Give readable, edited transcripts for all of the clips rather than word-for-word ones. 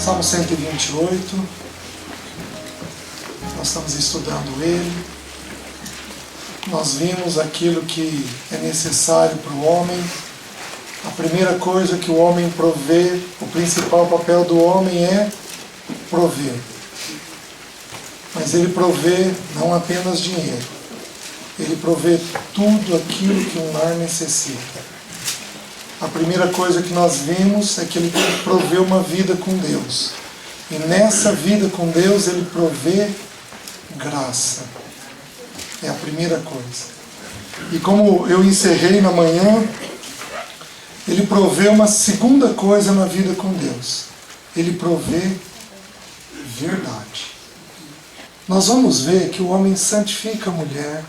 Salmo 128, nós estamos estudando ele. Nós vimos aquilo que é necessário para o homem. A primeira coisa que o homem provê, o principal papel do homem é prover. Mas ele provê não apenas dinheiro, ele provê tudo aquilo que um lar necessita. A primeira coisa que nós vimos é que ele provê uma vida com Deus. E nessa vida com Deus ele provê graça. É a primeira coisa. E como eu encerrei na manhã, ele provê uma segunda coisa na vida com Deus. Ele provê verdade. Nós vamos ver que o homem santifica a mulher.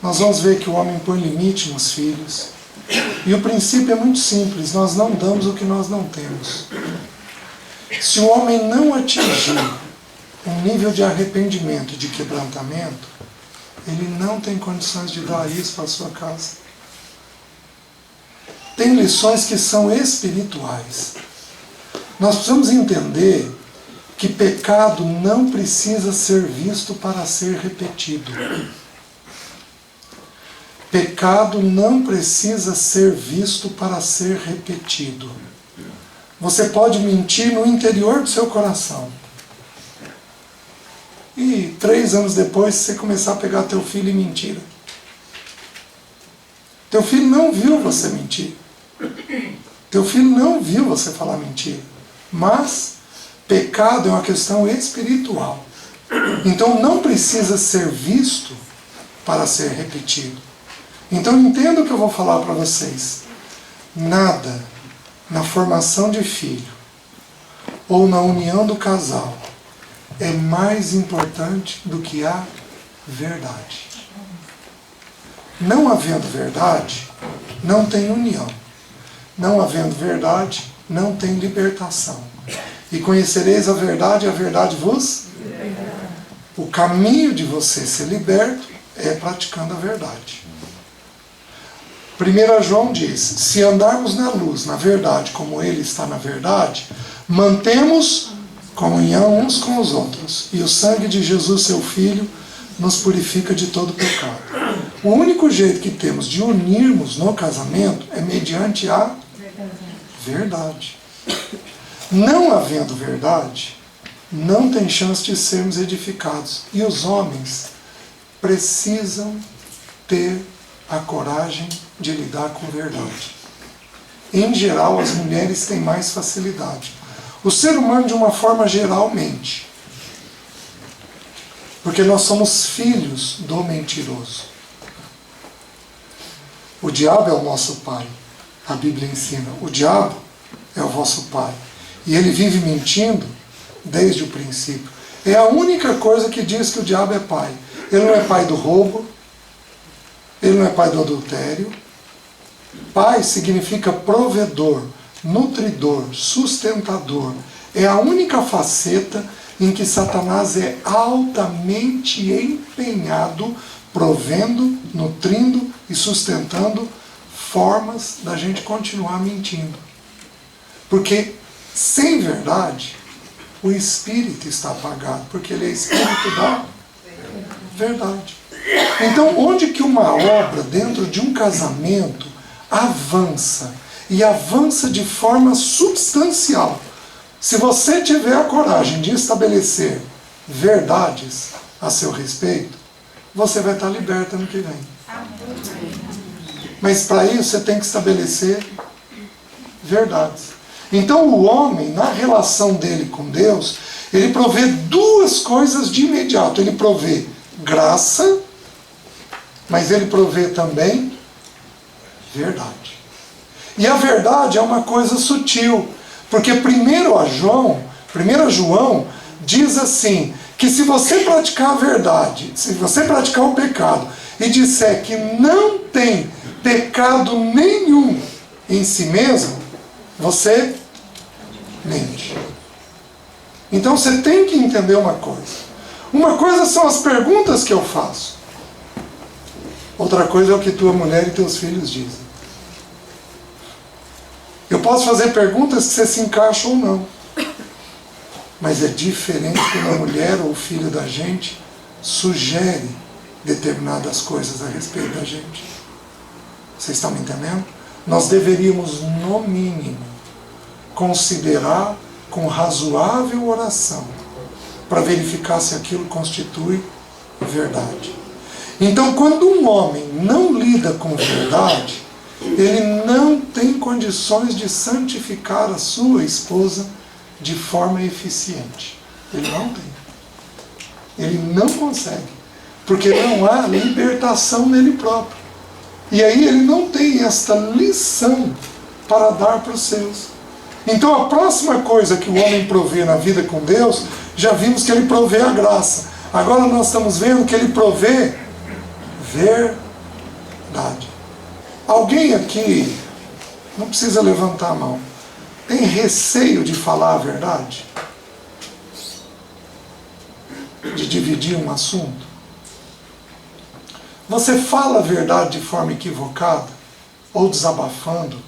Nós vamos ver que o homem põe limite nos filhos. E o princípio é muito simples. Nós não damos o que nós não temos. Se o homem não atingir um nível de arrependimento, de quebrantamento, ele não tem condições de dar isso para a sua casa. Tem lições que são espirituais. Nós precisamos entender que pecado não precisa ser visto para ser repetido. Pecado não precisa ser visto para ser repetido. Você pode mentir no interior do seu coração. E 3 anos depois você começar a pegar teu filho e mentira. Teu filho não viu você mentir. Teu filho não viu você falar mentira. Mas pecado é uma questão espiritual. Então não precisa ser visto para ser repetido. Então entenda o que eu vou falar para vocês. Nada na formação de filho ou na união do casal é mais importante do que a verdade. Não havendo verdade, não tem união. Não havendo verdade, não tem libertação. E conhecereis a verdade vos libertará. O caminho de você ser liberto é praticando a verdade. 1 João diz, se andarmos na luz, na verdade, como ele está na verdade, mantemos comunhão uns com os outros. E o sangue de Jesus, seu Filho, nos purifica de todo pecado. O único jeito que temos de unirmos no casamento é mediante a verdade. Não havendo verdade, não tem chance de sermos edificados. E os homens precisam ter a coragem de lidar com verdade. Em geral, as mulheres têm mais facilidade. O ser humano, de uma forma geral, mente. Porque nós somos filhos do mentiroso. O diabo é o nosso pai. A Bíblia ensina. O diabo é o vosso pai. E ele vive mentindo desde o princípio. É a única coisa que diz que o diabo é pai. Ele não é pai do roubo. Ele não é pai do adultério. Pai significa provedor, nutridor, sustentador. É a única faceta em que Satanás é altamente empenhado, provendo, nutrindo e sustentando formas da gente continuar mentindo. Porque sem verdade, o espírito está apagado, porque ele é espírito da verdade. Então, onde que uma obra dentro de um casamento avança, e avança de forma substancial, se você tiver a coragem de estabelecer verdades a seu respeito, você vai estar liberto ano que vem. Mas para isso você tem que estabelecer verdades. Então o homem, na relação dele com Deus, ele provê 2 coisas de imediato. Ele provê graça, mas ele provê também verdade. E a verdade é uma coisa sutil, porque 1 João diz assim, que se você praticar a verdade, se você praticar o pecado, e disser que não tem pecado nenhum em si mesmo, você mente. Então você tem que entender uma coisa. Uma coisa são as perguntas que eu faço. Outra coisa é o que tua mulher e teus filhos dizem. Eu posso fazer perguntas que você se encaixa ou não. Mas é diferente quando a mulher ou o filho da gente sugere determinadas coisas a respeito da gente. Vocês estão me entendendo? Nós deveríamos, no mínimo, considerar com razoável oração para verificar se aquilo constitui verdade. Então, quando um homem não lida com verdade, ele não tem condições de santificar a sua esposa de forma eficiente. Ele não tem. Ele não consegue. Porque não há libertação nele próprio. E aí ele não tem esta lição para dar para os seus. Então a próxima coisa que o homem provê na vida com Deus, já vimos que ele provê a graça. Agora nós estamos vendo que ele provê verdade. Alguém aqui, não precisa levantar a mão, tem receio de falar a verdade? De dividir um assunto? Você fala a verdade de forma equivocada? Ou desabafando?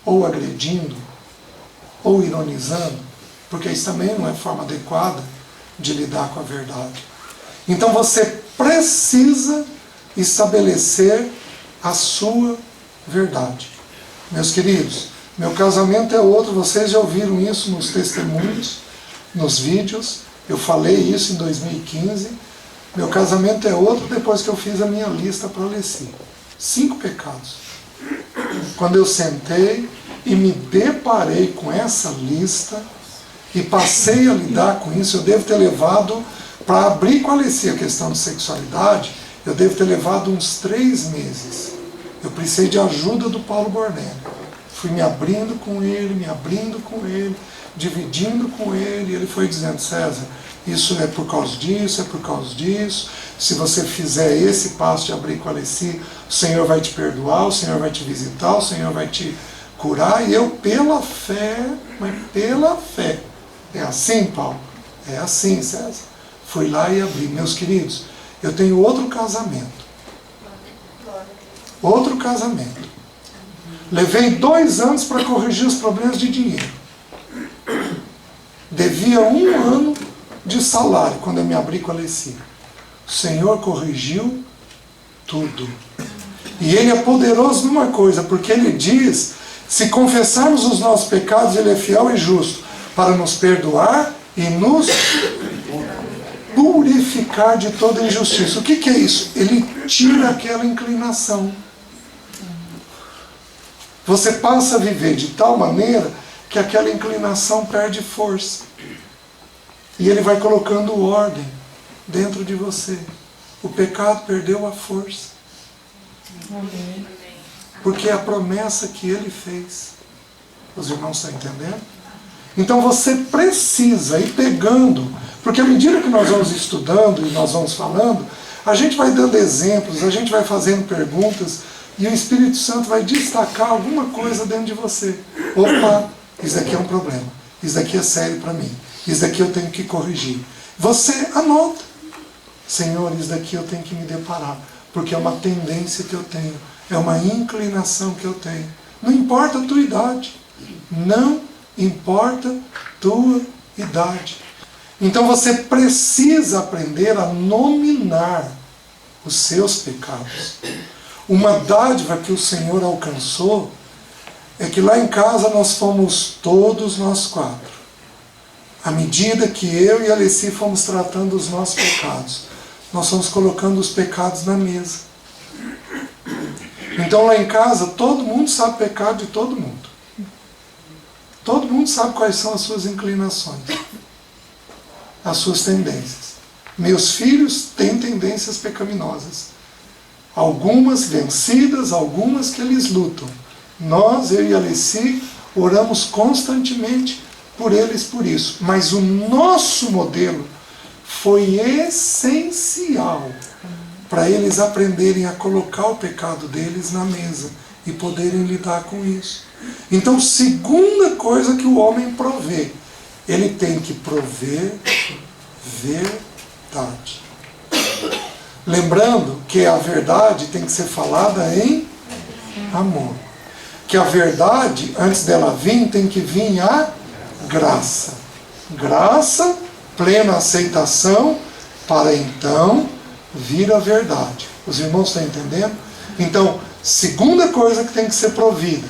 Ou agredindo? Ou ironizando? Porque isso também não é forma adequada de lidar com a verdade. Então você precisa estabelecer a sua verdade. Meus queridos, meu casamento é outro, vocês já ouviram isso nos testemunhos, nos vídeos, eu falei isso em 2015, meu casamento é outro depois que eu fiz a minha lista para a Alessi. 5 pecados. Quando eu sentei e me deparei com essa lista e passei a lidar com isso, eu devo ter levado, para abrir com a Alessi a questão de sexualidade, eu devo ter levado uns 3 meses. Eu precisei de ajuda do Paulo Bornelli. Fui me abrindo com ele, dividindo com ele. Ele foi dizendo: César, isso é por causa disso, é por causa disso. Se você fizer esse passo de abrir com a Alessi, o Senhor vai te perdoar, o Senhor vai te visitar, o Senhor vai te curar. E eu, pela fé, mas pela fé. É assim, Paulo? É assim, César. Fui lá e abri. Meus queridos, eu tenho outro casamento. Outro casamento. Levei 2 anos para corrigir os problemas de dinheiro. Devia 1 ano de salário quando eu me abri com a Alessi. O Senhor corrigiu tudo. E Ele é poderoso numa coisa, porque Ele diz: se confessarmos os nossos pecados, Ele é fiel e justo para nos perdoar e nos purificar de toda injustiça. O que é isso? Ele tira aquela inclinação. Você passa a viver de tal maneira que aquela inclinação perde força. E Ele vai colocando ordem dentro de você. O pecado perdeu a força. Porque é a promessa que Ele fez. Os irmãos estão entendendo? Então você precisa ir pegando, porque à medida que nós vamos estudando e nós vamos falando, a gente vai dando exemplos, a gente vai fazendo perguntas, e o Espírito Santo vai destacar alguma coisa dentro de você. Opa, isso daqui é um problema, isso daqui é sério para mim, isso daqui eu tenho que corrigir. Você anota: Senhor, isso daqui eu tenho que me deparar, porque é uma tendência que eu tenho, é uma inclinação que eu tenho. Não importa a tua idade, não importa tua idade. Então você precisa aprender a nominar os seus pecados. Uma dádiva que o Senhor alcançou é que lá em casa nós fomos todos nós 4. À medida que eu e a Alessi fomos tratando os nossos pecados, nós fomos colocando os pecados na mesa. Então lá em casa todo mundo sabe o pecado de todo mundo. Todo mundo sabe quais são as suas inclinações, as suas tendências. Meus filhos têm tendências pecaminosas. Algumas vencidas, algumas que eles lutam. Nós, eu e a Alessi, oramos constantemente por eles por isso. Mas o nosso modelo foi essencial para eles aprenderem a colocar o pecado deles na mesa e poderem lidar com isso. Então, segunda coisa que o homem provê, ele tem que prover verdade. Lembrando que a verdade tem que ser falada em amor. Que a verdade, antes dela vir, tem que vir a graça. Graça, plena aceitação, para então vir a verdade. Os irmãos estão entendendo? Então, segunda coisa que tem que ser provida,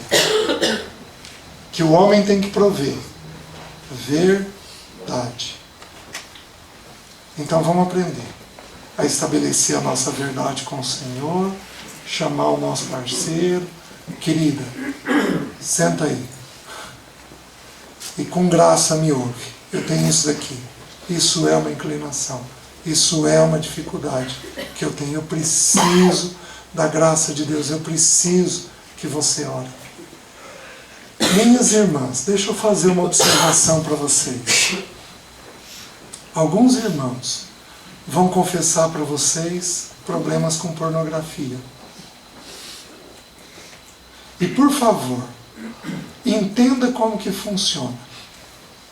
que o homem tem que prover: verdade. Então vamos aprender a estabelecer a nossa verdade com o Senhor, chamar o nosso parceiro. Querida, senta aí. E com graça me ouve. Eu tenho isso daqui. Isso é uma inclinação. Isso é uma dificuldade que eu tenho. Eu preciso da graça de Deus. Eu preciso que você ore. Minhas irmãs, deixa eu fazer uma observação para vocês. Alguns irmãos vão confessar para vocês problemas com pornografia. E por favor, entenda como que funciona.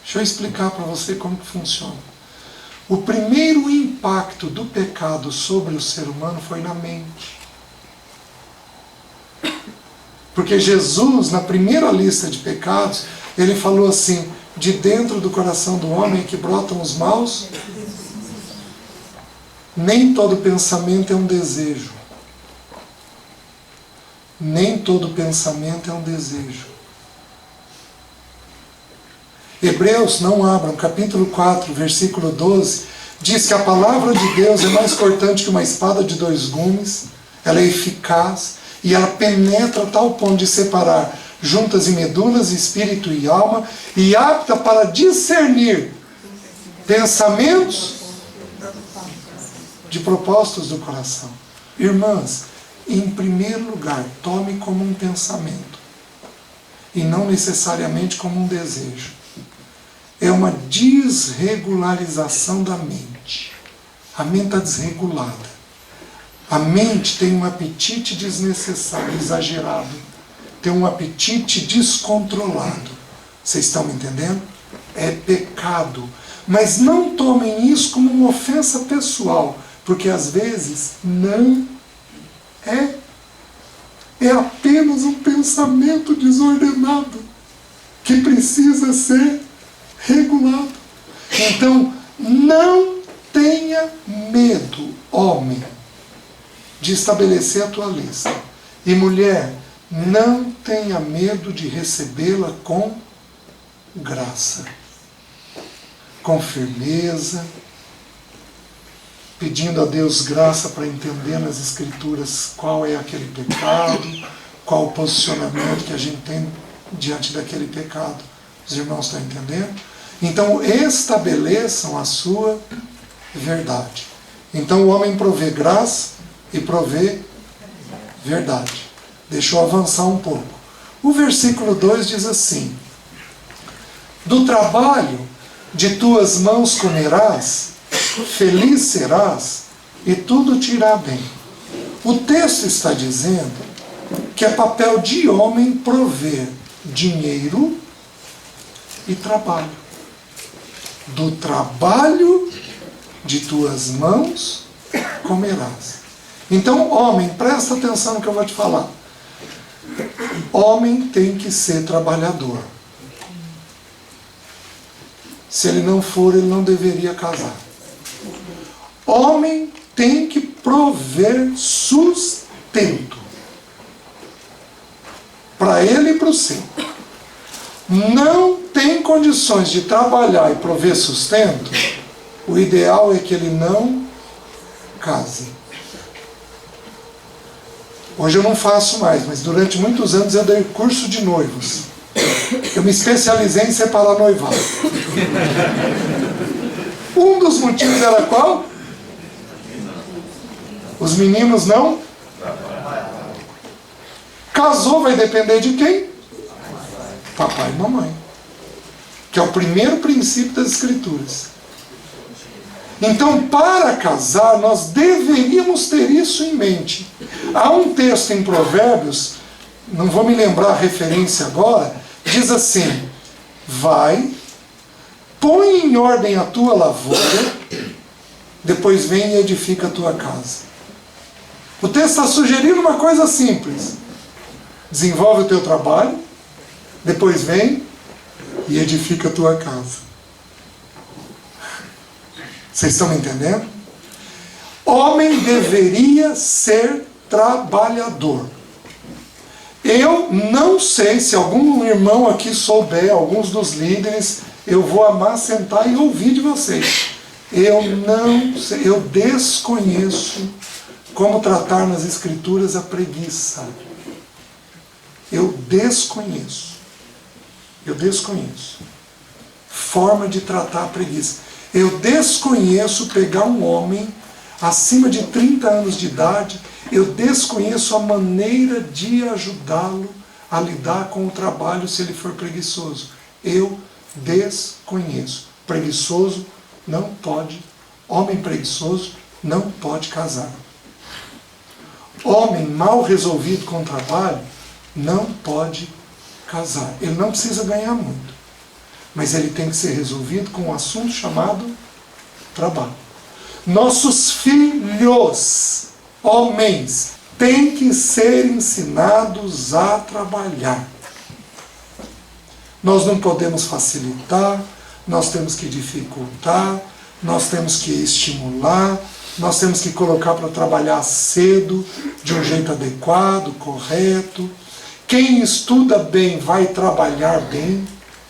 Deixa eu explicar para você como que funciona. O primeiro impacto do pecado sobre o ser humano foi na mente. Porque Jesus, na primeira lista de pecados, ele falou assim: de dentro do coração do homem é que brotam os maus. Nem todo pensamento é um desejo. Nem todo pensamento é um desejo. Hebreus, não abram, capítulo 4, versículo 12, diz que a palavra de Deus é mais cortante que uma espada de 2 gumes, ela é eficaz, e ela penetra a tal ponto de separar juntas e medulas, espírito e alma, e apta para discernir pensamentos de propósitos do coração. Irmãs, em primeiro lugar, tome como um pensamento, e não necessariamente como um desejo. É uma desregularização da mente. A mente está desregulada. A mente tem um apetite desnecessário, exagerado. Tem um apetite descontrolado. Vocês estão me entendendo? É pecado. Mas não tomem isso como uma ofensa pessoal, porque às vezes não é. É apenas um pensamento desordenado que precisa ser regulado. Então, não tenha medo, homem, de estabelecer a tua lista. E mulher, não tenha medo de recebê-la com graça, com firmeza, pedindo a Deus graça para entender nas Escrituras qual é aquele pecado, qual o posicionamento que a gente tem diante daquele pecado. Os irmãos estão entendendo? Então, estabeleçam a sua verdade. Então, o homem provê graça e provê verdade. Deixa eu avançar um pouco. O versículo 2 diz assim: do trabalho de tuas mãos comerás, feliz serás, e tudo te irá bem. O texto está dizendo que é papel de homem prover dinheiro e trabalho. Do trabalho de tuas mãos comerás. Então, homem, presta atenção no que eu vou te falar. Homem tem que ser trabalhador. Se ele não for, ele não deveria casar. Homem tem que prover sustento para ele e para o seu. Não tem condições de trabalhar e prover sustento, o ideal é que ele não case. Hoje eu não faço mais, mas durante muitos anos eu dei curso de noivos. Eu me especializei em separar noivado. Um dos motivos era qual? Os meninos não? Casou vai depender de quem? Papai e mamãe. Que é o primeiro princípio das Escrituras. Então, para casar, nós deveríamos ter isso em mente. Há um texto em Provérbios, não vou me lembrar a referência agora, diz assim: vai, põe em ordem a tua lavoura, depois vem e edifica a tua casa. O texto está sugerindo uma coisa simples: desenvolve o teu trabalho, depois vem e edifica a tua casa. Vocês estão me entendendo? Homem deveria ser trabalhador. Eu não sei, se algum irmão aqui souber, alguns dos líderes, eu vou amar sentar e ouvir de vocês. Eu não sei, eu desconheço como tratar nas Escrituras a preguiça. Eu desconheço. Forma de tratar a preguiça. Eu desconheço pegar um homem acima de 30 anos de idade, eu desconheço a maneira de ajudá-lo a lidar com o trabalho se ele for preguiçoso. Eu desconheço. Preguiçoso não pode, homem preguiçoso não pode casar. Homem mal resolvido com o trabalho não pode casar. Ele não precisa ganhar muito, mas ele tem que ser resolvido com um assunto chamado trabalho. Nossos filhos, homens, têm que ser ensinados a trabalhar. Nós não podemos facilitar, nós temos que dificultar, nós temos que estimular, nós temos que colocar para trabalhar cedo, de um jeito adequado, correto. Quem estuda bem vai trabalhar bem.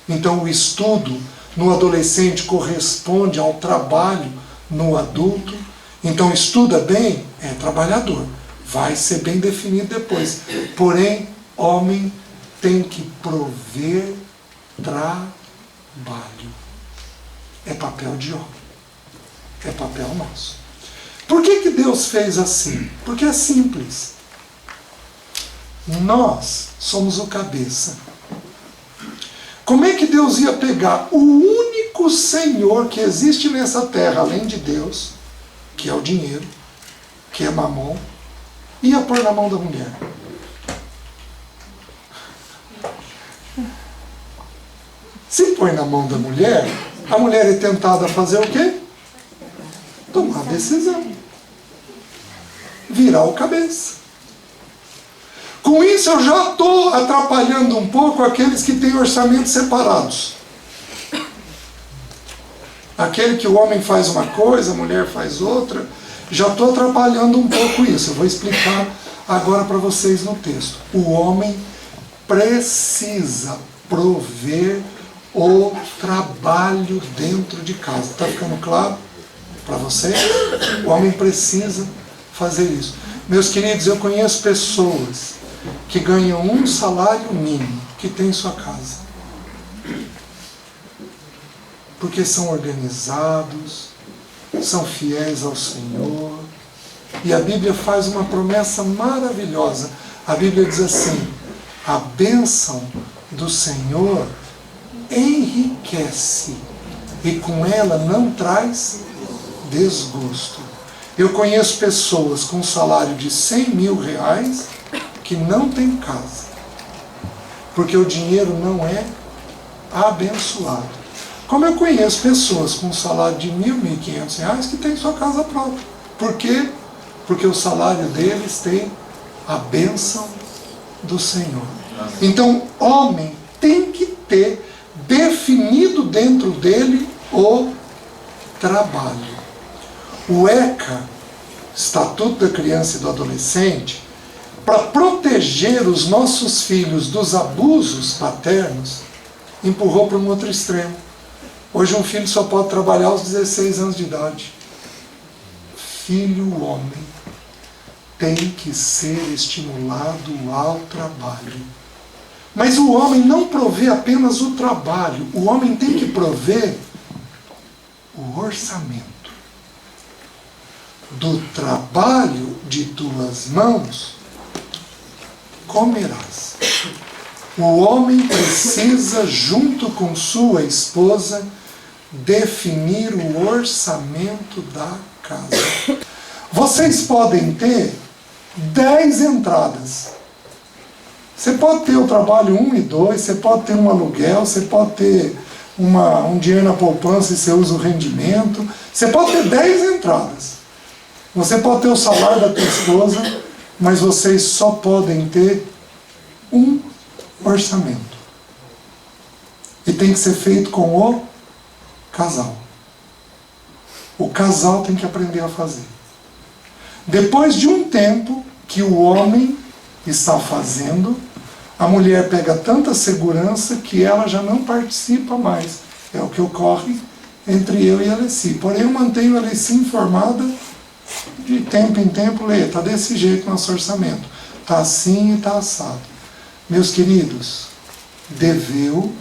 Então o estudo no adolescente corresponde ao trabalho no adulto. Então estuda bem, é trabalhador. Vai ser bem definido depois. Porém, homem tem que prover trabalho. É papel de homem. É papel nosso. Por que Deus fez assim? Porque é simples. Nós somos o cabeça. Como é que Deus ia pegar o único Senhor que existe nessa terra, além de Deus, que é o dinheiro, que é Mamon, e ia pôr na mão da mulher? Se põe na mão da mulher, a mulher é tentada a fazer o quê? Tomar a decisão. Virar o cabeça. Com isso eu já estou atrapalhando um pouco aqueles que têm orçamentos separados. Aquele que o homem faz uma coisa, a mulher faz outra. Já estou atrapalhando um pouco isso. Eu vou explicar agora para vocês no texto. O homem precisa prover o trabalho dentro de casa. Está ficando claro para vocês? O homem precisa fazer isso. Meus queridos, eu conheço pessoas que ganham um salário mínimo, que tem sua casa. Porque são organizados, são fiéis ao Senhor. E a Bíblia faz uma promessa maravilhosa. A Bíblia diz assim: a bênção do Senhor enriquece, e com ela não traz desgosto. Eu conheço pessoas com um salário de 100 mil reais que não tem casa, porque o dinheiro não é abençoado. Como eu conheço pessoas com um salário de 1.500 reais que têm sua casa própria. Por quê? Porque o salário deles tem a bênção do Senhor. Então, homem tem que ter definido dentro dele o trabalho. O ECA, Estatuto da Criança e do Adolescente, para proteger os nossos filhos dos abusos paternos, empurrou para um outro extremo. Hoje um filho só pode trabalhar aos 16 anos de idade. Filho homem tem que ser estimulado ao trabalho. Mas o homem não provê apenas o trabalho, o homem tem que prover o orçamento. Do trabalho de tuas mãos comerás. O homem precisa, junto com sua esposa, definir o orçamento da casa. Vocês podem ter 10 entradas. Você pode ter o trabalho 1 e 2, você pode ter um aluguel, você pode ter um dinheiro na poupança e você usa o rendimento. Você pode ter 10 entradas. Você pode ter o salário da tua esposa, mas vocês só podem ter um orçamento. E tem que ser feito com o casal. O casal tem que aprender a fazer. Depois de um tempo que o homem está fazendo, a mulher pega tanta segurança que ela já não participa mais. É o que ocorre entre eu e a Alessi. Porém, eu mantenho a Alessi informada de tempo em tempo. Lê, está desse jeito nosso orçamento. Está assim e está assado. Meus queridos, deveu,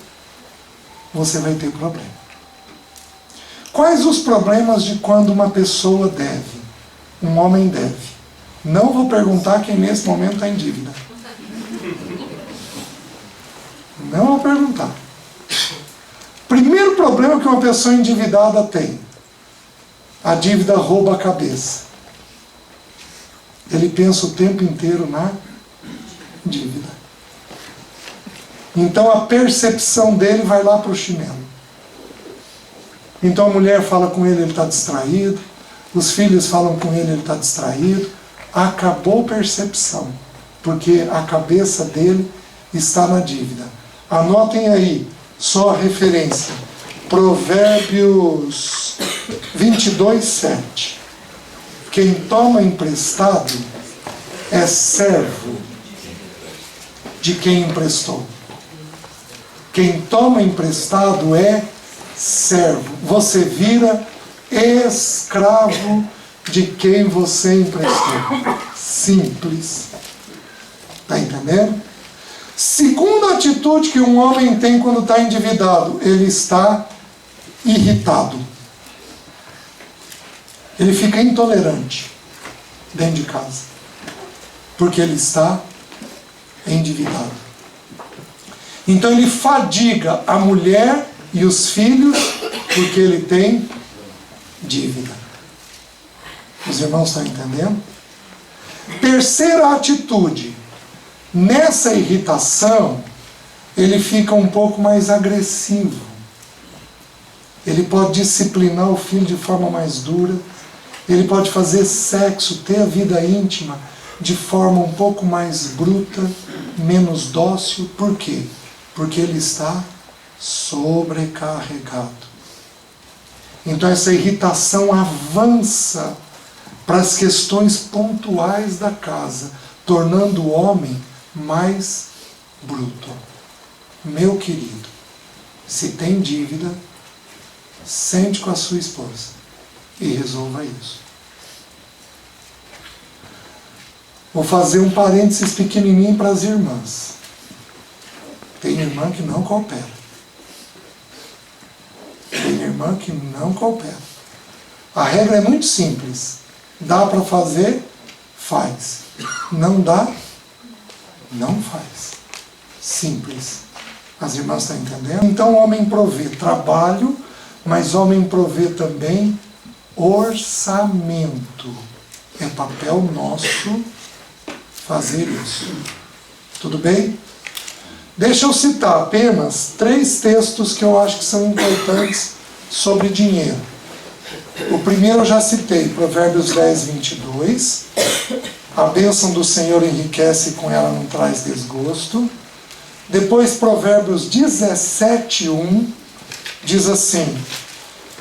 você vai ter problema. Quais os problemas de quando uma pessoa deve? Um homem deve. Não vou perguntar quem nesse momento está em dívida. Não vou perguntar. Primeiro problema que uma pessoa endividada tem: a dívida rouba a cabeça. Ele pensa o tempo inteiro na dívida. Então a percepção dele vai lá para o chinelo. Então a mulher fala com ele está distraído. Os filhos falam com ele está distraído. Acabou a percepção, porque a cabeça dele está na dívida. Anotem aí, só a referência. Provérbios 22, 7. Quem toma emprestado é servo de quem emprestou. Quem toma emprestado é servo. Você vira escravo de quem você emprestou. Simples. Está entendendo? Segunda atitude que um homem tem quando está endividado: ele está irritado. Ele fica intolerante dentro de casa, porque ele está endividado. Então ele fadiga a mulher e os filhos, porque ele tem dívida. Os irmãos estão entendendo? Terceira atitude: nessa irritação, ele fica um pouco mais agressivo. Ele pode disciplinar o filho de forma mais dura. Ele pode fazer sexo, ter a vida íntima de forma um pouco mais bruta, menos dócil. Por quê? Porque ele está sobrecarregado. Então essa irritação avança para as questões pontuais da casa, tornando o homem mais bruto. Meu querido, se tem dívida, sente com a sua esposa e resolva isso. Vou fazer um parênteses pequenininho para as irmãs. Tem irmã que não coopera. Tem irmã que não coopera. A regra é muito simples. Dá para fazer? Faz. Não dá? Não faz. Simples. As irmãs estão entendendo? Então o homem provê trabalho, mas o homem provê também orçamento. É papel nosso fazer isso. Tudo bem? Deixa eu citar apenas 3 textos que eu acho que são importantes sobre dinheiro. O primeiro eu já citei, Provérbios 10, 22. A bênção do Senhor enriquece e com ela não traz desgosto. Depois Provérbios 17, 1 diz assim: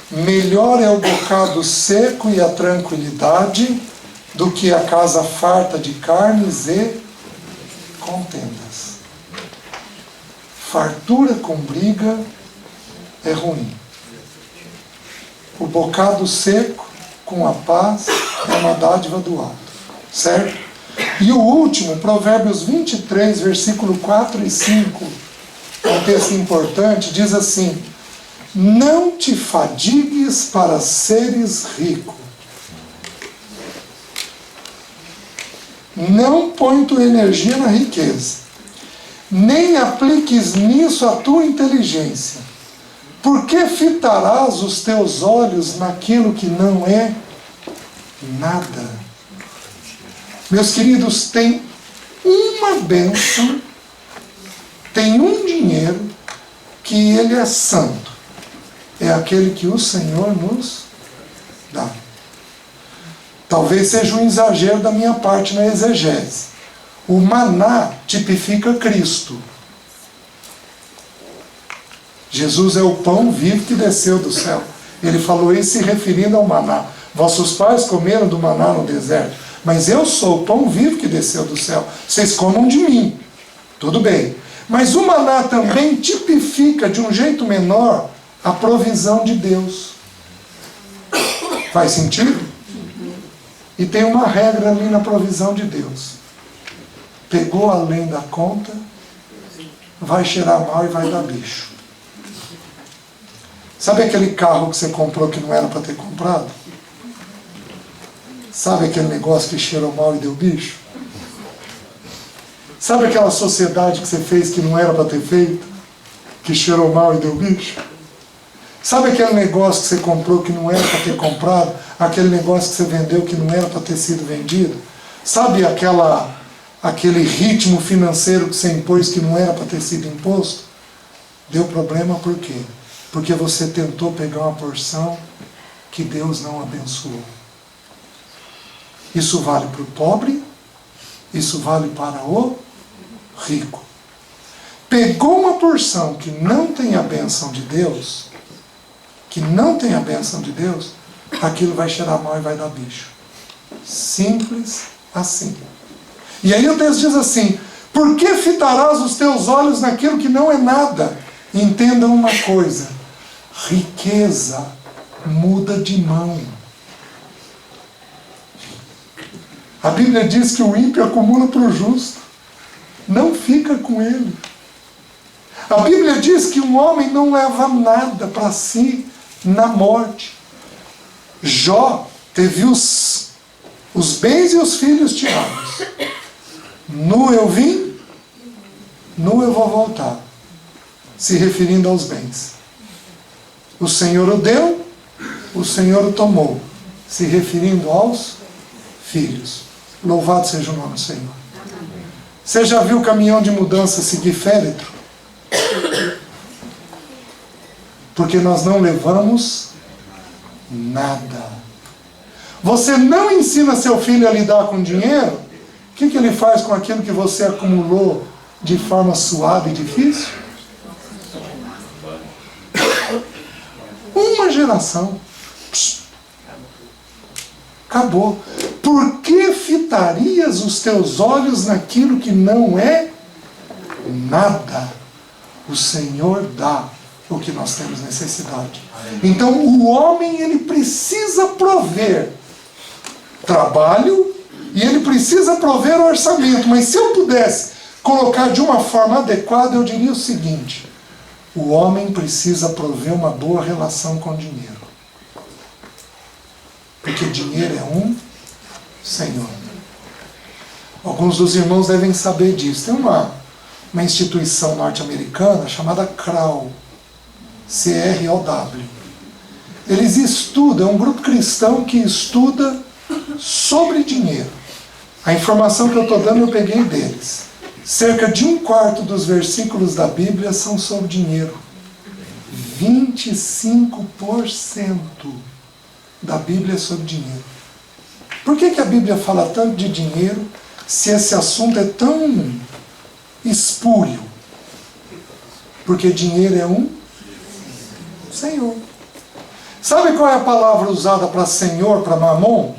melhor é o bocado seco e a tranquilidade do que a casa farta de carnes e contendas. Fartura com briga é ruim. O bocado seco com a paz é uma dádiva do alto. Certo? E o último, Provérbios 23, versículo 4 e 5, um texto importante, diz assim: não te fadigues para seres rico. Não põe tua energia na riqueza, nem apliques nisso a tua inteligência. Por que fitarás os teus olhos naquilo que não é nada? Meus queridos, tem uma bênção, tem um dinheiro que ele é santo. É aquele que o Senhor nos dá. Talvez seja um exagero da minha parte na exegese. O maná tipifica Cristo. Jesus é o pão vivo que desceu do céu. Ele falou isso se referindo ao maná. Vossos pais comeram do maná no deserto, mas eu sou o pão vivo que desceu do céu. Vocês comam de mim. Tudo bem. Mas o maná também tipifica de um jeito menor a provisão de Deus. Faz sentido? E tem uma regra ali na provisão de Deus. Pegou além da conta, vai cheirar mal e vai dar bicho. Sabe aquele carro que você comprou que não era para ter comprado? Sabe aquele negócio que cheirou mal e deu bicho? Sabe aquela sociedade que você fez que não era para ter feito? Que cheirou mal e deu bicho? Sabe aquele negócio que você comprou que não era para ter comprado? Aquele negócio que você vendeu que não era para ter sido vendido? Sabe aquele ritmo financeiro que você impôs que não era para ter sido imposto? Deu problema por quê? Porque você tentou pegar uma porção que Deus não abençoou. Isso vale para o pobre, isso vale para o rico. Pegou uma porção que não tem a bênção de Deus, aquilo vai cheirar mal e vai dar bicho. Simples assim. E aí o texto diz assim: por que fitarás os teus olhos naquilo que não é nada? Entendam uma coisa: riqueza muda de mão. A Bíblia diz que o ímpio acumula para o justo, não fica com ele. A Bíblia diz que um homem não leva nada para si na morte. Jó teve os bens e os filhos tirados. Nu eu vim, nu eu vou voltar. Se referindo aos bens. O Senhor o deu, o Senhor o tomou. Se referindo aos filhos. Louvado seja o nome do Senhor. Você já viu o caminhão de mudança seguir féretro? Porque nós não levamos nada. Você não ensina seu filho a lidar com dinheiro? O que ele faz com aquilo que você acumulou de forma suave e difícil? Uma geração. Acabou. Por que fitarias os teus olhos naquilo que não é nada? O Senhor dá o que nós temos necessidade. Então o homem, ele precisa prover trabalho e ele precisa prover o orçamento. Mas se eu pudesse colocar de uma forma adequada, eu diria o seguinte: o homem precisa prover uma boa relação com o dinheiro. Porque dinheiro é um Senhor. Alguns dos irmãos devem saber disso. Tem uma instituição norte-americana chamada CROW. C-R-O-W. Eles estudam, é um grupo cristão que estuda sobre dinheiro. A informação que eu estou dando eu peguei deles. Cerca de 1/4 dos versículos da Bíblia são sobre dinheiro. 25% da Bíblia é sobre dinheiro. Por que a Bíblia fala tanto de dinheiro se esse assunto é tão espúrio? Porque dinheiro é um Senhor. Sabe qual é a palavra usada para Senhor, para Mamon?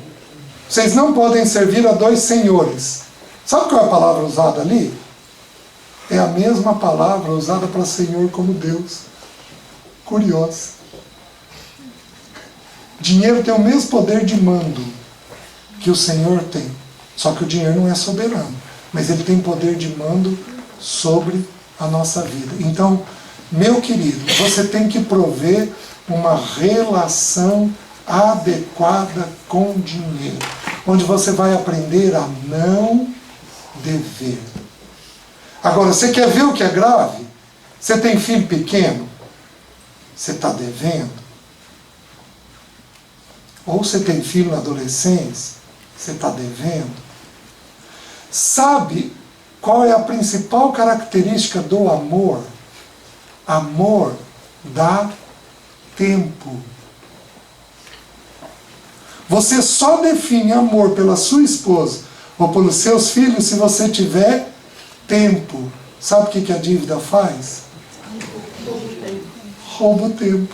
Vocês não podem servir a 2 senhores. Sabe qual é a palavra usada ali? É a mesma palavra usada para Senhor como Deus. Curioso. Dinheiro tem o mesmo poder de mando que o Senhor tem. Só que o dinheiro não é soberano. Mas ele tem poder de mando sobre a nossa vida. Então, meu querido, você tem que prover uma relação adequada com o dinheiro. Onde você vai aprender a não dever. Agora, você quer ver o que é grave? Você tem filho pequeno? Você está devendo? Ou você tem filho na adolescência? Você está devendo? Sabe qual é a principal característica do amor? Amor dá tempo. Você só define amor pela sua esposa ou pelos seus filhos se você tiver tempo. Sabe o que a dívida faz? Rouba o tempo.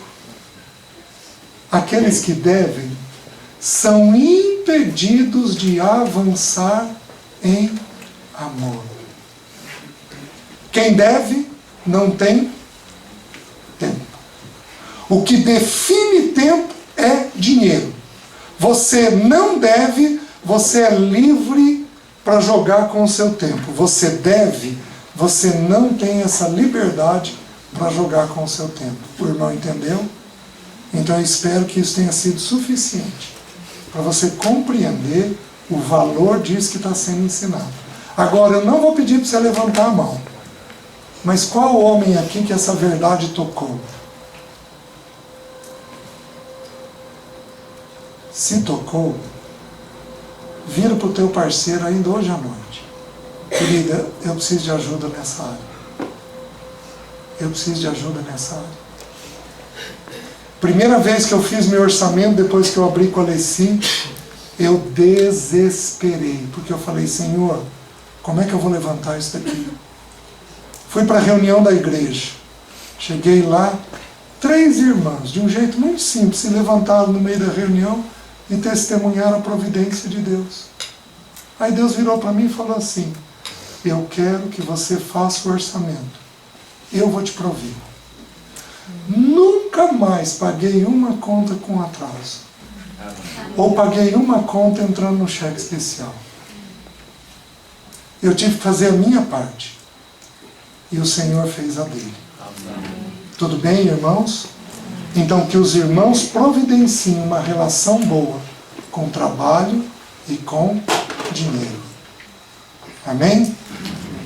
aqueles que devem são impedidos de avançar em amor. Quem deve não tem tempo. O que define tempo é dinheiro. Você não deve, você é livre para jogar com o seu tempo. Você deve, você não tem essa liberdade para jogar com o seu tempo. O irmão entendeu? Então eu espero que isso tenha sido suficiente para você compreender o valor disso que está sendo ensinado. Agora, eu não vou pedir para você levantar a mão. Mas qual homem aqui que essa verdade tocou? Se tocou, vira para o teu parceiro ainda hoje à noite. Querida, eu preciso de ajuda nessa área. Eu preciso de ajuda nessa área. Primeira vez que eu fiz meu orçamento, depois que eu abri com a Alessi, eu desesperei. Porque eu falei, Senhor, como é que eu vou levantar isso daqui? Fui para a reunião da igreja. Cheguei lá, 3 irmãs, de um jeito muito simples, se levantaram no meio da reunião e testemunharam a providência de Deus. Aí Deus virou para mim e falou assim, eu quero que você faça o orçamento. Eu vou te prover. Nunca mais paguei uma conta com atraso. Ou paguei uma conta entrando no cheque especial. Eu tive que fazer a minha parte. E o Senhor fez a dele. Tudo bem, irmãos? Então, que os irmãos providenciem uma relação boa com trabalho e com dinheiro. Amém?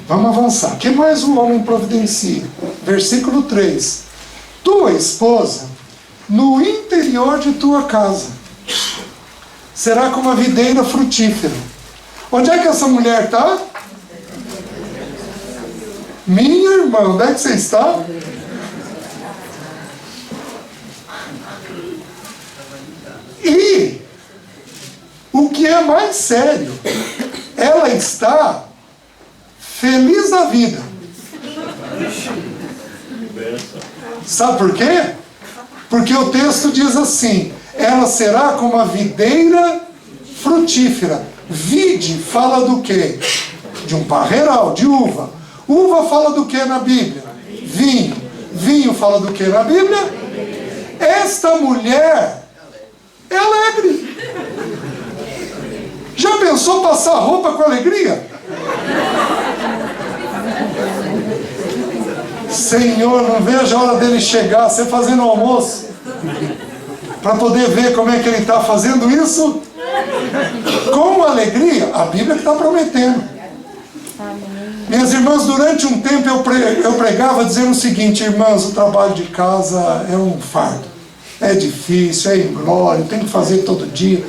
Vamos avançar. O que mais o homem providencia? Versículo 3. Tua esposa, no interior de tua casa, será como a videira frutífera. Onde é que essa mulher está? Minha irmã, onde é que você está? E o que é mais sério, ela está feliz da vida. Sabe por quê? Porque o texto diz assim, ela será como a videira frutífera. Vide fala do quê? De um parreiral, de uva. Uva fala do que na Bíblia? Vinho. Vinho fala do que na Bíblia? Esta mulher é alegre. Já pensou passar roupa com alegria? Senhor, não vejo a hora dele chegar, você fazendo almoço, para poder ver como é que ele está fazendo isso com alegria. A Bíblia que está prometendo. Minhas irmãs, durante um tempo eu pregava dizendo o seguinte, irmãs, o trabalho de casa é um fardo, é difícil, é inglório, tem que fazer todo dia.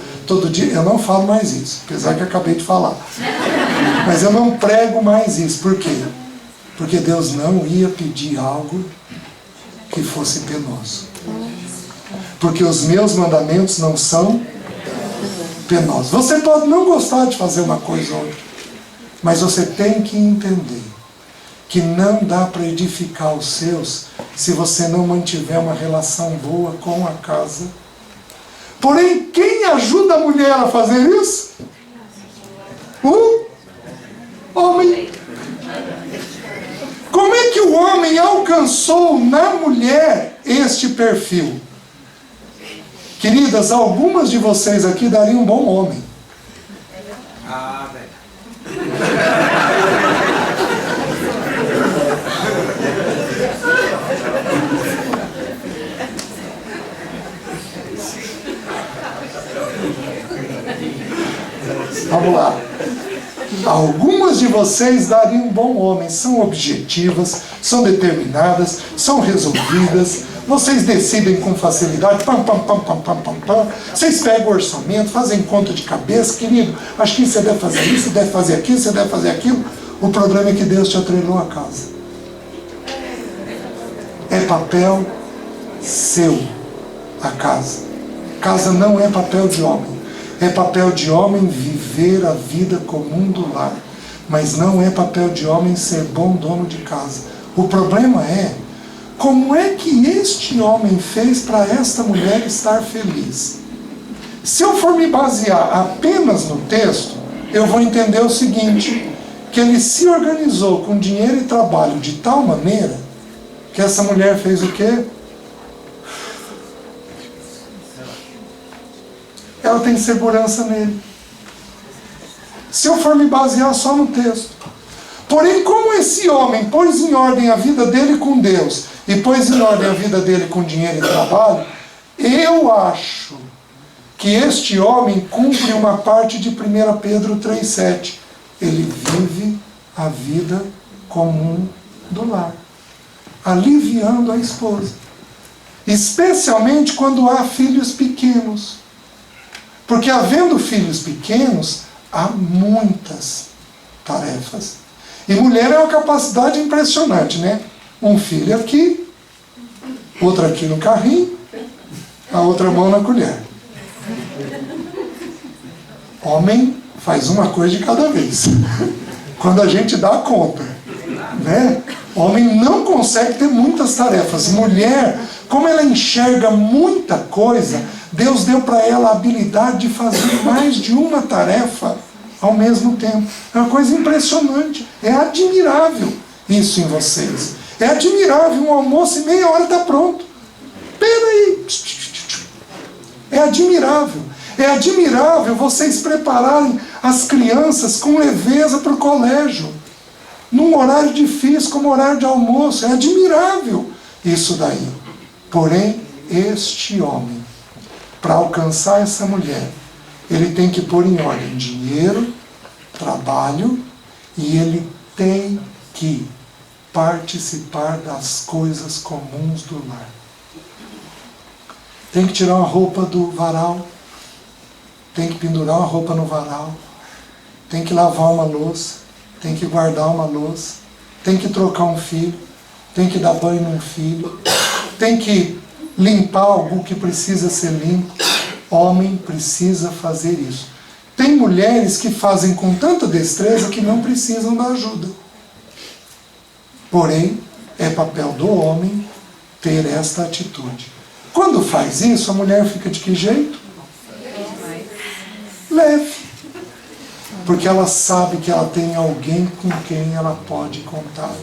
Eu não falo mais isso, apesar que eu acabei de falar. Mas eu não prego mais isso. Por quê? Porque Deus não ia pedir algo que fosse penoso. Porque os meus mandamentos não são penosos. Você pode não gostar de fazer uma coisa ou outra, mas você tem que entender que não dá para edificar os seus se você não mantiver uma relação boa com a casa. Porém, quem ajuda a mulher a fazer isso? O homem. Como é que o homem alcançou na mulher este perfil? Queridas, algumas de vocês aqui dariam um bom homem. Ah, velho. Vamos lá. Algumas de vocês dariam um bom homem. São objetivas, são determinadas, são resolvidas. Vocês decidem com facilidade. Pam, pam, pam, pam, pam, pam, pam. Vocês pegam o orçamento, fazem conta de cabeça. Querido, acho que você deve fazer isso, você deve fazer aquilo, você deve fazer aquilo. O problema é que Deus te atrelou a casa. É papel seu a casa. Casa não é papel de homem. É papel de homem viver a vida comum do lar. Mas não é papel de homem ser bom dono de casa. O problema é como é que este homem fez para esta mulher estar feliz? Se eu for me basear apenas no texto, eu vou entender o seguinte, que ele se organizou com dinheiro e trabalho de tal maneira que essa mulher fez o quê? Ela tem segurança nele. Se eu for me basear só no texto. Porém, como esse homem pôs em ordem a vida dele com Deus e pôs em ordem a vida dele com dinheiro e trabalho, eu acho que este homem cumpre uma parte de 1 Pedro 3,7. Ele vive a vida comum do lar, aliviando a esposa. Especialmente quando há filhos pequenos. Porque havendo filhos pequenos, há muitas tarefas. E mulher é uma capacidade impressionante, né? Um filho aqui, outro aqui no carrinho, a outra mão na colher. Homem faz uma coisa de cada vez. Quando a gente dá conta, né? Homem não consegue ter muitas tarefas. Mulher, como ela enxerga muita coisa, Deus deu para ela a habilidade de fazer mais de uma tarefa ao mesmo tempo. É uma coisa impressionante. É admirável isso em vocês. É admirável um almoço e meia hora está pronto. Peraí. É admirável. É admirável vocês prepararem as crianças com leveza para o colégio. Num horário difícil, como horário de almoço. É admirável isso daí. Porém, este homem, para alcançar essa mulher, ele tem que pôr em ordem dinheiro, trabalho, e ele tem que participar das coisas comuns do lar. Tem que tirar uma roupa do varal, tem que pendurar uma roupa no varal, tem que lavar uma louça, tem que guardar uma louça, tem que trocar um filho, tem que dar banho num filho, tem que limpar algo que precisa ser limpo. Homem precisa fazer isso. Tem mulheres que fazem com tanta destreza que não precisam da ajuda. Porém, é papel do homem ter esta atitude. Quando faz isso, a mulher fica de que jeito? Leve. Porque ela sabe que ela tem alguém com quem ela pode contar.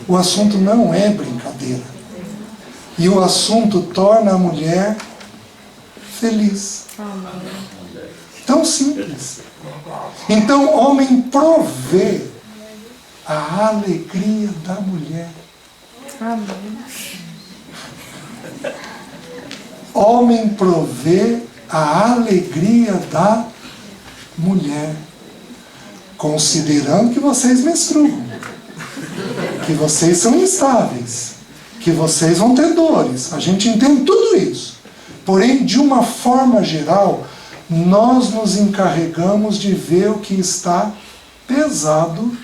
O assunto não é brincadeira. E o assunto torna a mulher feliz. Tão simples. Então, homem provê a alegria da mulher. Homem provê a alegria da mulher. Considerando que vocês menstruam, que vocês são instáveis, que vocês vão ter dores. A gente entende tudo isso. Porém, de uma forma geral, nós nos encarregamos de ver o que está pesado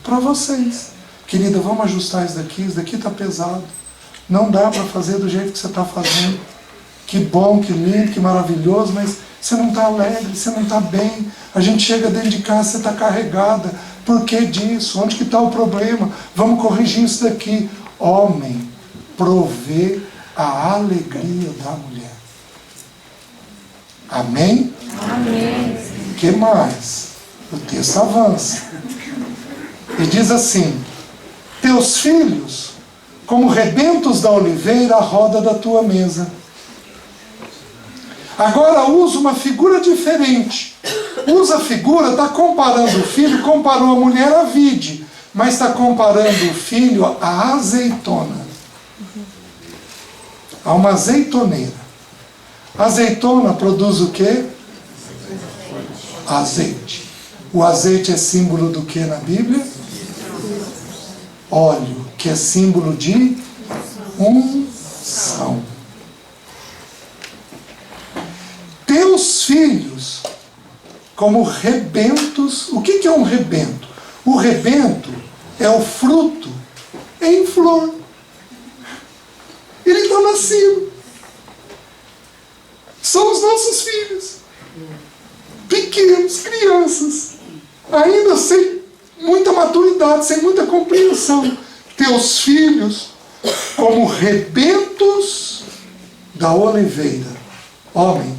para vocês. Querida, vamos ajustar isso daqui está pesado. Não dá para fazer do jeito que você está fazendo. Que bom, que lindo, que maravilhoso, mas você não está alegre, você não está bem. A gente chega dentro de casa, você está carregada. Por que disso? Onde que está o problema? Vamos corrigir isso daqui. Homem provê a alegria da mulher. Amém? Amém. O que mais? O texto avança. E diz assim: teus filhos, como rebentos da oliveira, à roda da tua mesa. Agora usa uma figura diferente. Usa a figura, está comparando o filho, comparou a mulher à vide, mas está comparando o filho à azeitona. A uma azeitoneira. A azeitona produz o quê? Azeite. O azeite é símbolo do que na Bíblia? Óleo, que é símbolo de unção. Teus filhos, como rebentos. O que é um rebento? O rebento é o fruto em flor. Ele está nascendo. São os nossos filhos. Pequenos, crianças. Ainda sem muita maturidade, sem muita compreensão. Teus filhos, como rebentos da oliveira. Homem,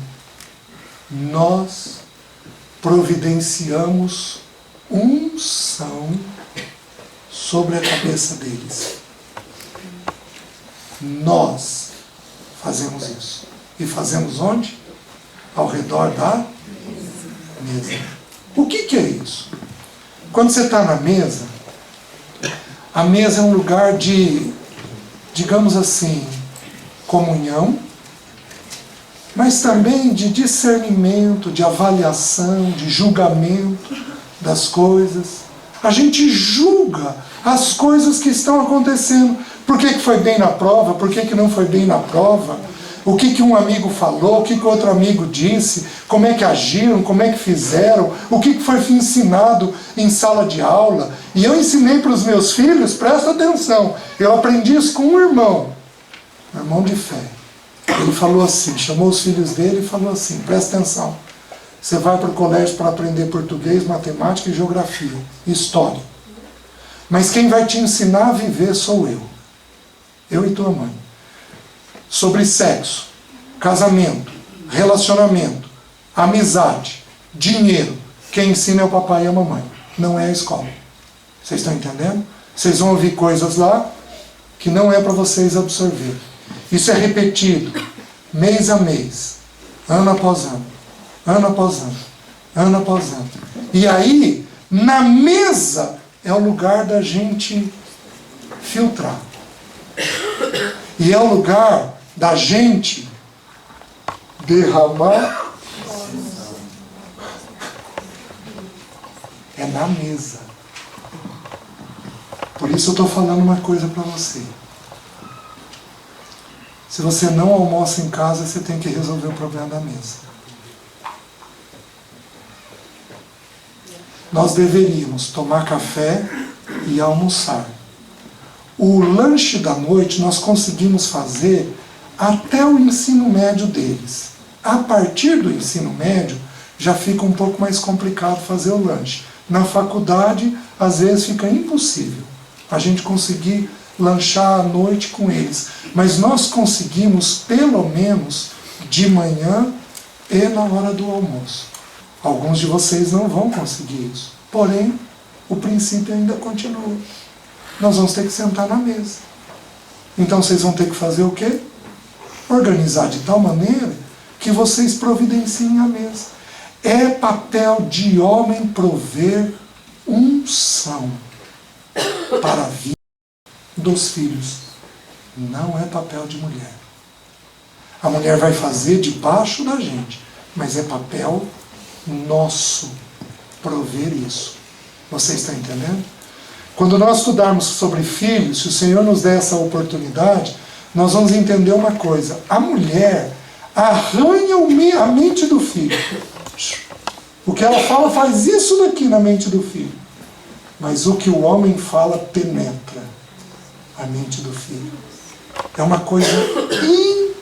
nós providenciamos unção sobre a cabeça deles. Nós fazemos isso. E fazemos onde? Ao redor da mesa. O que é isso? Quando você está na mesa, a mesa é um lugar de, digamos assim, comunhão, mas também de discernimento, de avaliação, de julgamento das coisas. A gente julga as coisas que estão acontecendo. Por que foi bem na prova? Por que não foi bem na prova? O que um amigo falou? O que outro amigo disse? Como é que agiram? Como é que fizeram? O que foi ensinado em sala de aula? E eu ensinei para os meus filhos, presta atenção, eu aprendi isso com um irmão de fé. Ele falou assim, chamou os filhos dele e falou assim, presta atenção, você vai para o colégio para aprender português, matemática e geografia, história. Mas quem vai te ensinar a viver sou eu e tua mãe. Sobre sexo, casamento, relacionamento, amizade, dinheiro, quem ensina é o papai e a mamãe, não é a escola. Vocês estão entendendo? Vocês vão ouvir coisas lá que não é para vocês absorver. Isso é repetido mês a mês, ano após ano, ano após ano, ano após ano. E aí, na mesa, é o lugar da gente filtrar. E é o lugar da gente derramar. É na mesa. Por isso eu estou falando uma coisa para você. Se você não almoça em casa, você tem que resolver o problema da mesa. Nós deveríamos tomar café e almoçar. O lanche da noite nós conseguimos fazer até o ensino médio deles. A partir do ensino médio, já fica um pouco mais complicado fazer o lanche. Na faculdade, às vezes fica impossível a gente conseguir lanchar à noite com eles. Mas nós conseguimos, pelo menos, de manhã e na hora do almoço. Alguns de vocês não vão conseguir isso. Porém, o princípio ainda continua. Nós vamos ter que sentar na mesa. Então vocês vão ter que fazer o quê? Organizar de tal maneira que vocês providenciem a mesa. É papel de homem prover unção para a vida dos filhos. Não é papel de mulher. A mulher vai fazer debaixo da gente, mas é papel nosso prover isso. Você está entendendo? Quando nós estudarmos sobre filhos, se o Senhor nos der essa oportunidade, nós vamos entender uma coisa. A mulher arranha a mente do filho. O que ela fala faz isso daqui na mente do filho. Mas o que o homem fala penetra a mente do filho. É uma coisa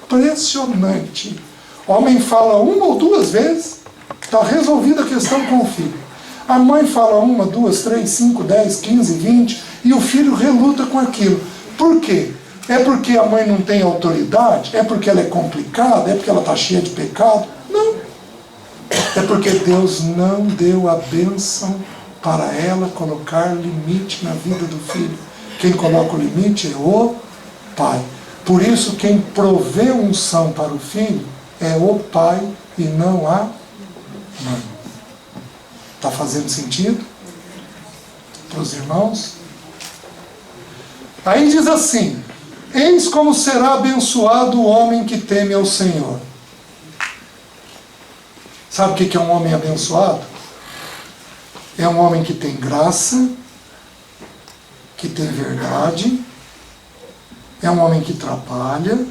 impressionante. O homem fala uma ou duas vezes, está resolvida a questão com o filho. A mãe fala 1, 2, 3, 5, 10, 15, 20, e o filho reluta com aquilo. Por quê? É porque a mãe não tem autoridade? É porque ela é complicada? É porque ela está cheia de pecado? Não. É porque Deus não deu a bênção para ela colocar limite na vida do filho. Quem coloca o limite é o pai. Por isso, quem provê unção para o filho é o pai e não a mãe. Está fazendo sentido? Para os irmãos? Aí diz assim: eis como será abençoado o homem que teme ao Senhor. Sabe o que é um homem abençoado? É um homem que tem graça, que tem verdade, é um homem que trabalha,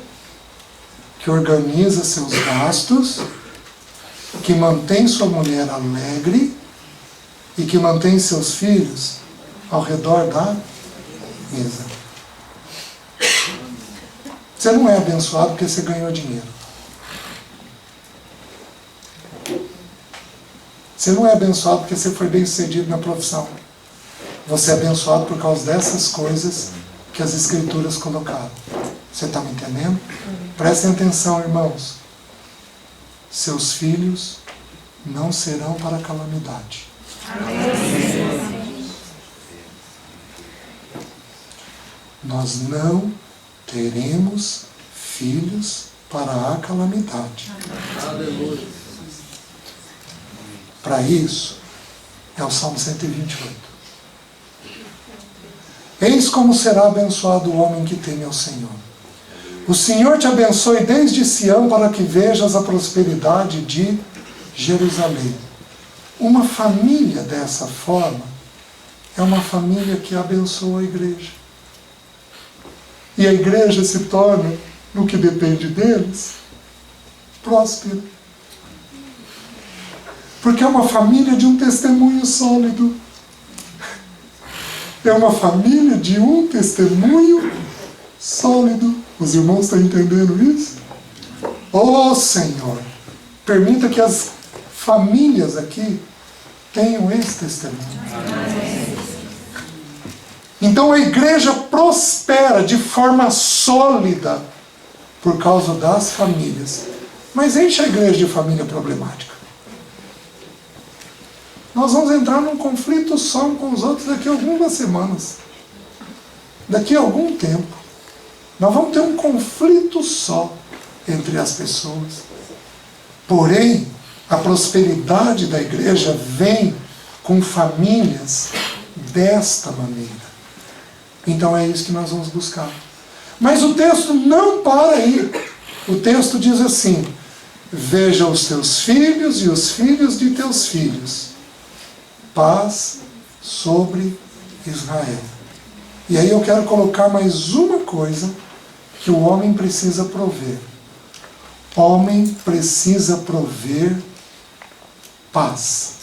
que organiza seus gastos, que mantém sua mulher alegre e que mantém seus filhos ao redor da mesa. Você não é abençoado porque você ganhou dinheiro. Você não é abençoado porque você foi bem sucedido na profissão. Você é abençoado por causa dessas coisas que que as Escrituras colocaram. Você está me entendendo? Prestem atenção, irmãos. Seus filhos não serão para a calamidade. Nós não teremos filhos para a calamidade. Para isso, é o Salmo 128. Eis como será abençoado o homem que teme ao Senhor. O Senhor te abençoe desde Sião para que vejas a prosperidade de Jerusalém. Uma família dessa forma é uma família que abençoa a igreja. E a igreja se torna, no que depende deles, próspera. Porque é uma família de um testemunho sólido. É uma família de um testemunho sólido. Os irmãos estão entendendo isso? Oh, Senhor, permita que as famílias aqui tenham esse testemunho. Então a igreja prospera de forma sólida por causa das famílias. Mas enche a igreja de família problemática. Nós vamos entrar num conflito só um com os outros daqui a algumas semanas. Daqui a algum tempo. Nós vamos ter um conflito só entre as pessoas. Porém, a prosperidade da igreja vem com famílias desta maneira. Então é isso que nós vamos buscar. Mas o texto não para aí. O texto diz assim: veja os teus filhos e os filhos de teus filhos. Paz sobre Israel. E aí eu quero colocar mais uma coisa que o homem precisa prover. Homem precisa prover paz.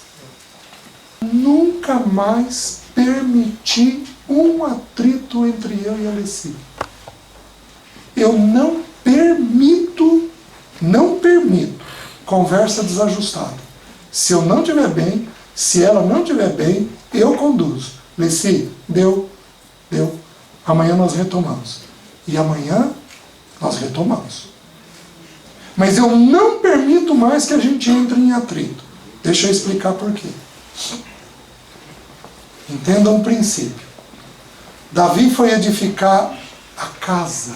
Nunca mais permitir um atrito entre eu e a Alessi. Eu não permito conversa desajustada. Se eu não estiver bem, se ela não estiver bem, eu conduzo. Alessi, deu. Amanhã nós retomamos. E amanhã nós retomamos. Mas eu não permito mais que a gente entre em atrito. Deixa eu explicar por quê. Entenda um princípio. Davi foi edificar a casa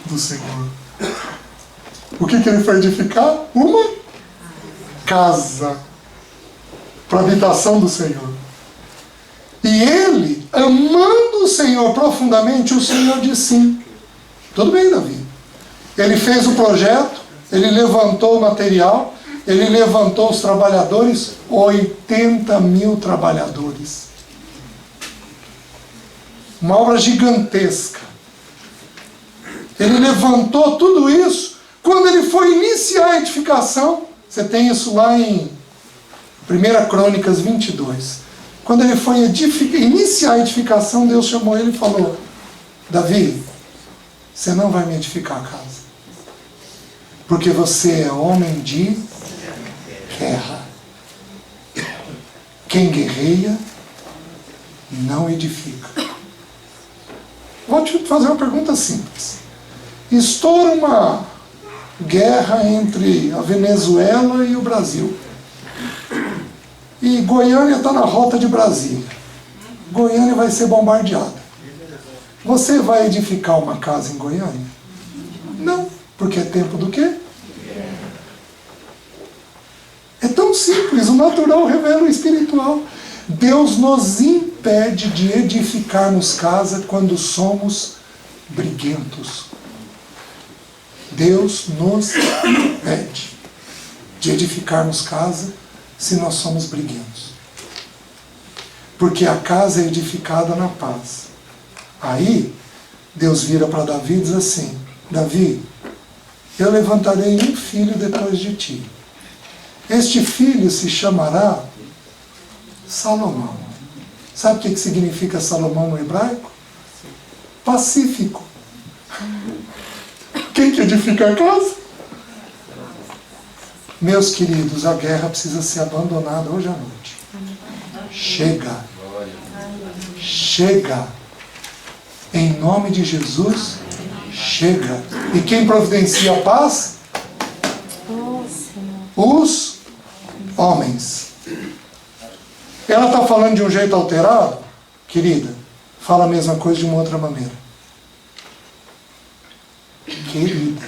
do Senhor. O que ele foi edificar? Uma casa para a habitação do Senhor. E ele, amando o Senhor profundamente, o Senhor disse sim. Tudo bem, Davi. Ele fez o projeto, ele levantou o material, ele levantou os trabalhadores, 80 mil trabalhadores. Uma obra gigantesca. Ele levantou tudo isso. Quando ele foi iniciar a edificação, você tem isso lá em 1 Crônicas 22. Quando ele foi iniciar a edificação, Deus chamou ele e falou: Davi, você não vai me edificar a casa. Porque você é homem de guerra. Quem guerreia, não edifica. Vou te fazer uma pergunta simples. Estoura uma guerra entre a Venezuela e o Brasil. E Goiânia está na rota de Brasília. Goiânia vai ser bombardeada. Você vai edificar uma casa em Goiânia? Não, porque é tempo do quê? É tão simples, o natural revela o espiritual. Deus nos impede de edificarmos casa quando somos briguentos. Deus nos impede de edificarmos casa se nós somos briguentos. Porque a casa é edificada na paz. Aí, Deus vira para Davi e diz assim: Davi, eu levantarei um filho depois de ti. Este filho se chamará Salomão. Sabe o que significa Salomão no hebraico? Pacífico. Quem que edifica a casa? Meus queridos, a guerra precisa ser abandonada hoje à noite. Chega. Em nome de Jesus, chega. E quem providencia a paz? Os homens. Ela está falando de um jeito alterado? Querida, fala a mesma coisa de uma outra maneira. Querida.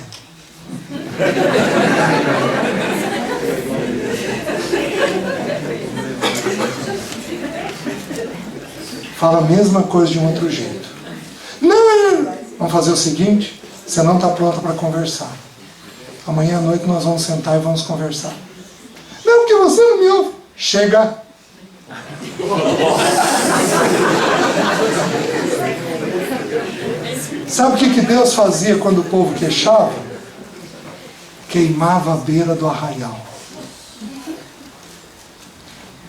Fala a mesma coisa de um outro jeito. Não, vamos fazer o seguinte, você não está pronta para conversar. Amanhã à noite nós vamos sentar e vamos conversar. Não, porque você não me ouve. Chega. Sabe o que Deus fazia quando o povo queixava? Queimava a beira do arraial.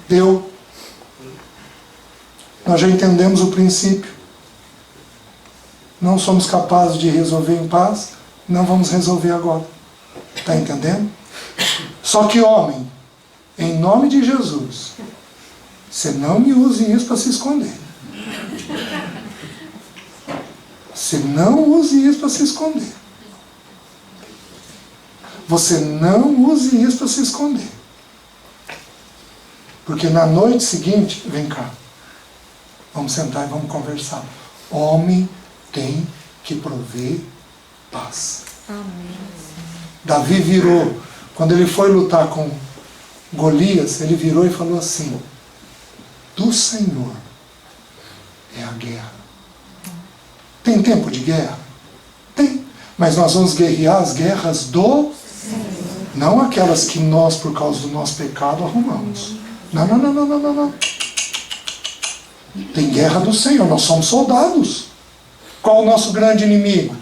Deu. Nós já entendemos o princípio. Não somos capazes de resolver em paz, não vamos resolver agora. Está entendendo? Só que, homem, em nome de Jesus, você não me use isso para se esconder. Você não use isso para se esconder. Você não use isso para se esconder. Porque na noite seguinte, vem cá. Vamos sentar e vamos conversar. Homem tem que prover paz. Amém. Davi virou, quando ele foi lutar com Golias, ele virou e falou assim: do Senhor é a guerra. Tem tempo de guerra? Tem. Mas nós vamos guerrear as guerras do Senhor. Não aquelas que nós, por causa do nosso pecado, arrumamos. Não, não, não, não, não, não, não. Tem guerra do Senhor, nós somos soldados. Qual o nosso grande inimigo?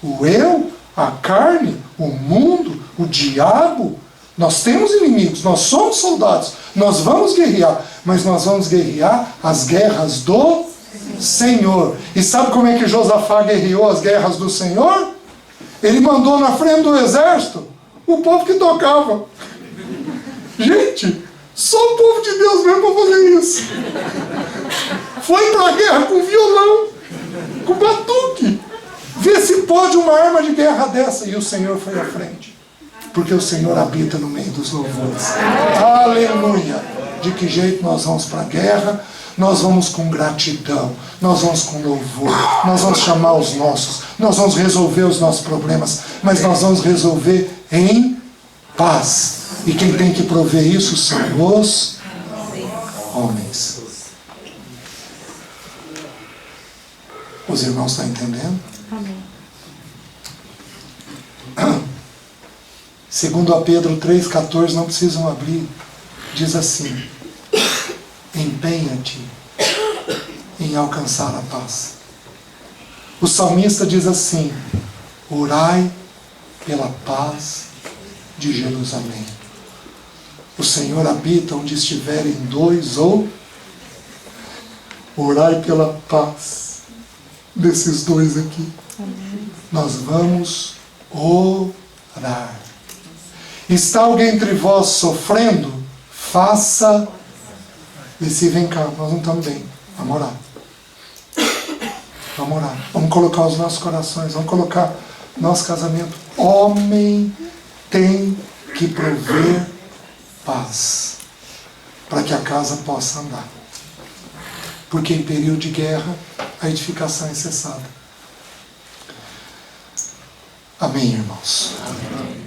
O eu, a carne, o mundo, o diabo. Nós temos inimigos, nós somos soldados, nós vamos guerrear, mas nós vamos guerrear as guerras do Senhor. E sabe como é que Josafá guerreou as guerras do Senhor? Ele mandou na frente do exército o povo que tocava. Gente, só o povo de Deus mesmo para fazer isso. Foi para a guerra com violão, com batuque. Vê se pode uma arma de guerra dessa. E o Senhor foi à frente. Porque o Senhor habita no meio dos louvores. Aleluia! De que jeito nós vamos para a guerra? Nós vamos com gratidão, nós vamos com louvor, nós vamos chamar os nossos, nós vamos resolver os nossos problemas, mas nós vamos resolver em paz. E quem tem que prover isso são os homens. Os irmãos estão entendendo? Amém. Segundo a Pedro 3,14, não precisam abrir, diz assim: empenha-te em alcançar a paz. O salmista diz assim: orai pela paz de Jerusalém. O Senhor habita onde estiverem dois ou... Orai pela paz desses dois aqui. Amém. Nós vamos orar. Está alguém entre vós sofrendo? Faça. E se vem cá, nós não estamos bem. Vamos orar. Vamos orar. Vamos colocar os nossos corações. Vamos colocar nosso casamento. Homem tem que prover paz para que a casa possa andar. Porque em período de guerra a edificação é cessada. Amém, irmãos? Amém.